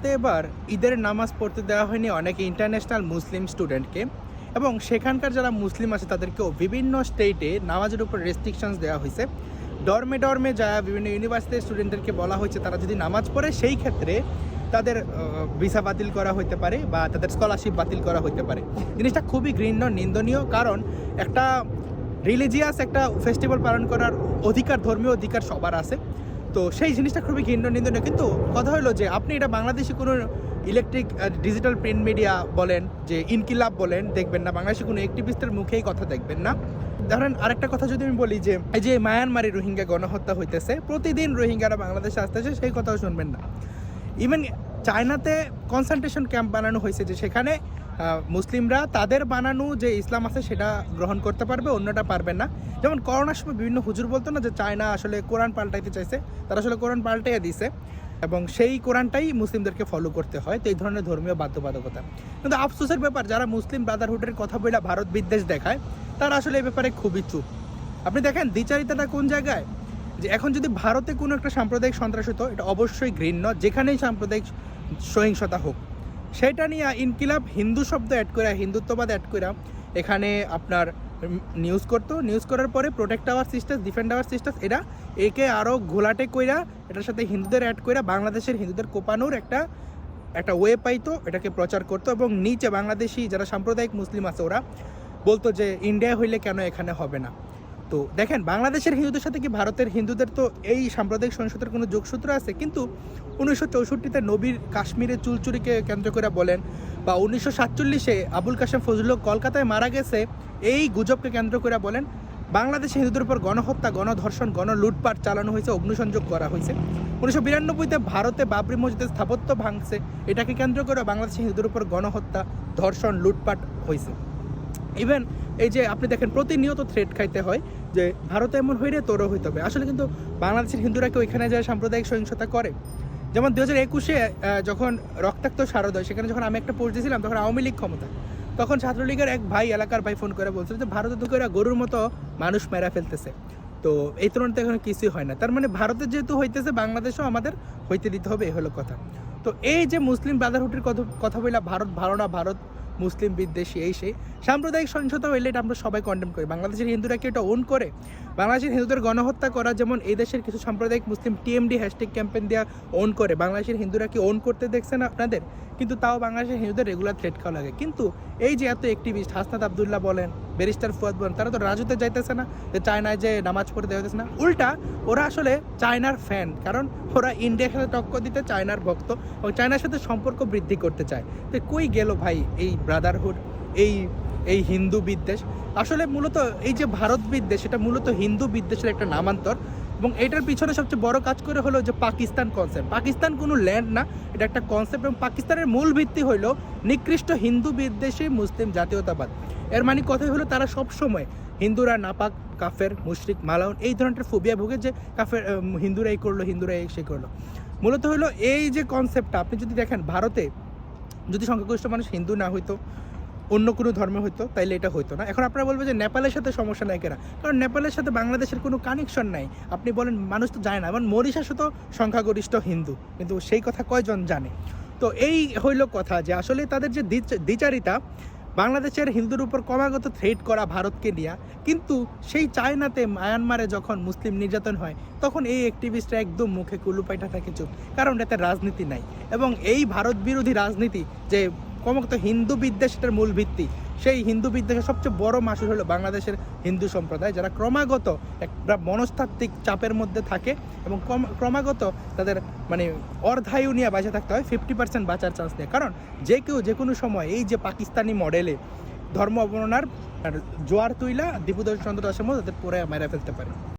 তো এবার ঈদের নামাজ পড়তে দেওয়া হয়নি অনেক ইন্টারন্যাশনাল মুসলিম স্টুডেন্টকে, এবং সেখানকার যারা মুসলিম আছে তাদেরকেও বিভিন্ন স্টেটে নামাজের উপর রেস্ট্রিকশনস দেওয়া হয়েছে। ডর্মে ডর্মে যা বিভিন্ন ইউনিভার্সিটির স্টুডেন্টদেরকে বলা হয়েছে তারা যদি নামাজ পড়ে সেই ক্ষেত্রে তাদের ভিসা বাতিল করা হতে পারে বা তাদের স্কলারশিপ বাতিল করা হতে পারে। জিনিসটা খুবই ঘৃণ্য, নিন্দনীয়, কারণ একটা রিলিজিয়াস একটা ফেস্টিভ্যাল পালন করার অধিকার, ধর্মীয় অধিকার সবার আছে। তো সেই জিনিসটা খুবই ঘৃণ্য, নিন্দনীয়। কিন্তু কথা হলো যে আপনি এটা বাংলাদেশে কোনো ইলেকট্রিক ডিজিটাল প্রিন্ট মিডিয়া বলেন, যে ইনকিলাব বলেন, দেখবেন না। বাংলাদেশে কোনো অ্যাক্টিভিস্টের মুখেই কথা দেখবেন না। ধরেন আরেকটা কথা যদি আমি বলি যে এই যে মায়ানমারে রোহিঙ্গা গণহত্যা হইতেছে, প্রতিদিন রোহিঙ্গারা বাংলাদেশে আসতেছে, সেই কথাও শুনবেন না। ইভেন চায়নাতে কনসেন্ট্রেশন ক্যাম্প বানানো হয়েছে, যে সেখানে মুসলিমরা তাদের বানানো যে ইসলাম আছে সেটা গ্রহণ করতে পারবে, অন্যটা পারবে না। যেমন করোনার সময় বিভিন্ন হুজুর বলতো না যে চায়না আসলে কোরআন পাল্টাইতে চাইছে, তারা আসলে কোরআন পাল্টাইয়া দিছে এবং সেই কোরআনটাই মুসলিমদেরকে ফলো করতে হয়। তো এই ধরনের ধর্মীয় বাধ্যবাধকতা। কিন্তু আফসোসের ব্যাপার, যারা মুসলিম ব্রাদারহুডের কথা বলে ভারত বিদ্বেষ দেখায় তারা আসলে এই ব্যাপারে খুবই চুপ। আপনি দেখেন দ্বিচারিতাটা কোন জায়গায়, যে এখন যদি ভারতে কোনো একটা সাম্প্রদায়িক সন্ত্রাস হতো, এটা অবশ্যই ঘৃণ্য, যেখানেই সাম্প্রদায়িক সহিংসতা হোক, সেটা নিয়ে ইনকিলাব হিন্দু শব্দ অ্যাড করে, হিন্দুত্ববাদ অ্যাড করে এখানে আপনার নিউজ করতো। নিউজ করার পরে protect our sisters, defend our sisters, এরা একে আরও ঘোলাটে কইরা এটার সাথে হিন্দুদের অ্যাড করে বাংলাদেশের হিন্দুদের কোপানোর একটা ওয়ে পাইতো, এটাকে প্রচার করতো। এবং নিচে বাংলাদেশি যারা সাম্প্রদায়িক মুসলিম আছে ওরা বলতো যে ইন্ডিয়া হইলে কেন এখানে হবে না। তো দেখেন বাংলাদেশের হিন্দুদের সাথে কি ভারতের হিন্দুদের তো এই সাম্প্রদায়িক সহিংসতার কোনো যোগসূত্র আছে? কিন্তু 1964-তে নবীর কাশ্মীরে চুলচুরিকে কেন্দ্র করে বলেন, বা 1947-এ আবুল কাশেম ফজলুল কলকাতায় মারা গেছে এই গুজবকে কেন্দ্র করে বলেন, বাংলাদেশে হিন্দুদের উপর গণহত্যা, গণধর্ষণ, গণলুটপাট চালানো হয়েছে, অগ্নিসংযোগ করা হয়েছে। 1992-তে ভারতে বাবরি মসজিদের স্থাপত্য ভাঙছে, এটাকে কেন্দ্র করে বাংলাদেশে হিন্দুদের উপর গণহত্যা, ধর্ষণ, লুটপাট হয়েছে। ইভেন এই যে আপনি দেখেন প্রতিনিয়ত থ্রেট খাইতে হয় যে ভারতে এমন হইলে তোরও হইতে হবে। আসলে কিন্তু বাংলাদেশের হিন্দুরা কেউ ওইখানে যায় সাম্প্রদায়িক সহিংসতা করে? যেমন 2021-এ যখন রক্তাক্ত শারদয়, সেখানে যখন আমি একটা পোস্ট দিয়েছিলাম, তখন আওয়ামী লীগ ক্ষমতা, তখন ছাত্রলীগের এক ভাই, এলাকার ভাই ফোন করে বলছিল যে ভারতে তো করে গরুর মতো মানুষ মেরা ফেলতেছে। তো এই তুলনাতে এখন কিছুই হয় না। তার মানে ভারতে যেহেতু হইতেছে, বাংলাদেশও আমাদের হইতে দিতে হবে, এই হলো কথা। তো এই যে মুসলিম ব্রাদারহুডের কথা বললাম, ভারত ভালো না, ভারত মুসলিম বিদ্বেষী, এই সেই সাম্প্রদায়িক সহিংসতা হইলে এটা আমরা সবাই কন্ডেম করি। বাংলাদেশের হিন্দুরা কি এটা ওন করে? বাংলাদেশের হিন্দুদের গণহত্যা করা যেমন এই দেশের কিছু সাম্প্রদায়িক মুসলিম টিএমডি হ্যাশট্যাগ ক্যাম্পেইন দেওয়া ওন করে, বাংলাদেশের হিন্দুরা কি ওন করতে দেখছেন আপনাদের? কিন্তু তাও বাংলাদেশের হিন্দুদের রেগুলার থ্রেট খাওয়া লাগে। কিন্তু এই যে এত অ্যাক্টিভিস্ট হাসনাত আবদুল্লাহ বলেন, ব্যারিস্টার ফুয়াদ বলেন, তারা তো রাজুতে যাইতেছে না, যে চায়নায় যে নামাজ পড়তে যাইতেছে না। উল্টা ওরা আসলে চায়নার ফ্যান, কারণ ওরা ইন্ডিয়ার সাথে টক্কর দিতে চায়নার ভক্ত এবং চায়নার সাথে সম্পর্ক বৃদ্ধি করতে চায়। তো কই গেল ভাই এই ব্রাদারহুড, এই হিন্দু বিদ্বেষ? আসলে মূলত এই যে ভারত বিদ্বেষ, এটা মূলত হিন্দু বিদ্বেষের একটা নামান্তর। এবং এটার পিছনে সবচেয়ে বড় কাজ করে হলো যে পাকিস্তান কনসেপ্ট। পাকিস্তান কোনো ল্যান্ড না, এটা একটা কনসেপ্ট। এবং পাকিস্তানের মূল ভিত্তি হলো নিকৃষ্ট হিন্দু বিদ্বেষী মুসলিম জাতীয়তাবাদ। এর মানে কথাই হলো তারা সবসময় হিন্দুরা নাপাক, কাফের, মুশরিক, মালাউন, এই ধরনের ফোবিয়া ভোগে, যে কাফের হিন্দুরা এই করলো, হিন্দুরা এই সে করলো। মূলত হলো এই যে কনসেপ্টটা, আপনি যদি দেখেন ভারতে যদি সংখ্যাগরিষ্ঠ মানুষ হিন্দু না হইতো, অন্য কোনো ধর্ম হইতো, তাইলে এটা হইতো না। এখন আপনারা বলবেন যে নেপালের সাথে সমস্যা নাই কেনা, কারণ নেপালের সাথে বাংলাদেশের কোনো কানেকশন নাই। আপনি বলেন মানুষ তো যায় না, এবং মরিশাসও তো সংখ্যাগরিষ্ঠ হিন্দু, কিন্তু সেই কথা কয়জন জানে? তো এই হইল কথা, যে আসলে তাদের যে দ্বিচারিতা, বাংলাদেশের হিন্দুর উপর ক্রমাগত থ্রেট করা ভারতকে নিয়ে, কিন্তু সেই চায়নাতে, মায়ানমারে যখন মুসলিম নির্যাতন হয়, তখন এই অ্যাক্টিভিস্টরা একদম মুখে কুলুপাইটা থাকে চুপ, কারণ এতে রাজনীতি নাই। এবং এই ভারত বিরোধী রাজনীতি, যে ক্রমাগত হিন্দু বিদ্বেষের মূল ভিত্তি, সেই হিন্দু বিদ্বেষের সবচেয়ে বড় মাসুল হলো বাংলাদেশের হিন্দু সম্প্রদায়, যারা ক্রমাগত একটা মনস্তাত্ত্বিক চাপের মধ্যে থাকে এবং ক্রমাগত তাদের মানে অর্ধায়ু নিয়ে বাঁচে থাকতে হয়, 50% বাঁচার চান্স নেই। কারণ যে কেউ যে কোনো সময় এই যে পাকিস্তানি মডেলে ধর্ম অবমাননার জোয়ার তুইলা দীপুদর্শন চন্দ্র দাসের মধ্যে তাদের পুরো মেরে ফেলতে পারে।